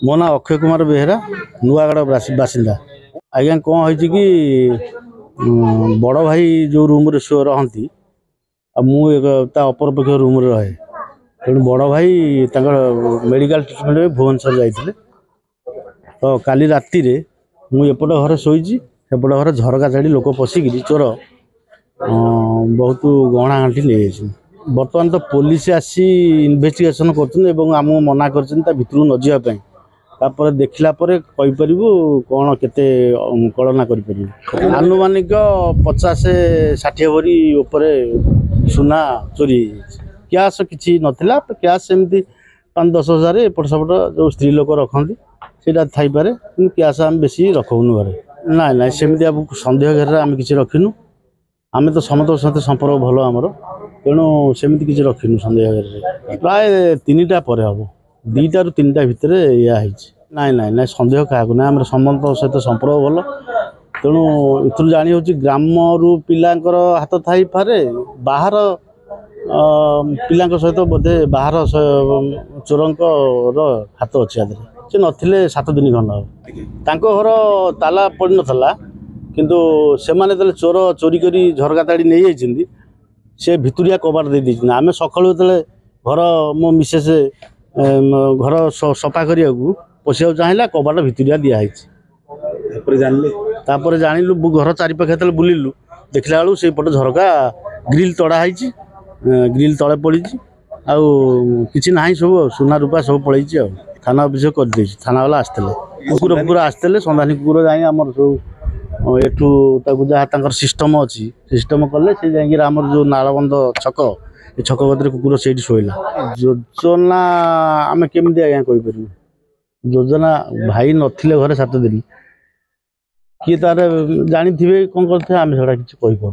मो ना अक्षय कुमार बेहेरा नुआगढ़ बासिंदा। आज्ञा कौन हो बड़ भाई जो रूम रे रहती मुझे अपरपक्ष रूम रे रहे तेणु बड़ भाई मेडिकल ट्रिटमेंट भुवनेश्वर जाते तो काली राति मुझे घर शोची सेपट घर झरका छाड़ी लोक पशिक चोर बहुत गहना घाटी नहीं बर्तमान तो पुलिस आसी इन्वेस्टिगेशन कर मना कर भितर न जावाई देखला कहीपर कौन केते कलना कर आनुमानिक 50-60 भरी उपरे सुना चोरी कैश किसी नाला तो कैश सेमती 5-10 हजार एपट सेपट जो स्त्री लोक रखती से थपे कि कैश आम बेसी रखुनु घरे ना ना सेमती सन्देह घेर आम किसी रखिनु आम तो समस्त सहित संपर्क भल आमर तेणु सेमती किसी रखिनु सन्देह घेर प्राय 3टा पर हम 2टा ରୁ 3ଟା भितर या नाई नाई ना सन्देह क्या ना आम समस्त सहित संपर्क भल तेणु इथु जानी हो ग्राम रु पिलांकर हाथ थाई पारे बाहर पिला सहित बोधे बाहर चोर हाथ अच्छे से नथिले 7 दिन खंड घर ताला पड़ नाला किंतु से माने चोर चोरी करी झरका ताड़ी नहीं जाइछिंदी से भितरिया कबाट दे दी आम सकाळु घर मो मिसेस घर सफा करिया पशिया चाहिए कबाट भितरिया दिखाई जानलु घर चारिपाखे बुलिलु देखला बेलू से पटे झरका ग्रिल तड़ाई ग्रिल तले पड़ी आउ कि ना सब सुना रूपा सब पलि थाना अभियोग कर थाना वाला आसते कुकुर फुकुर आसते संधानी कुकुर जाए आम सब एठू जहाँ सिस्टम अच्छी सिस्टम कले से जामर जो नालबंद छक ये छक भर कुकुर से शोला योजना आम केमी आज्ञा कहीपर योजना भाई नथिले घरे 7 दिन किए तार जानी कौन करते आम से किसी कहीपर।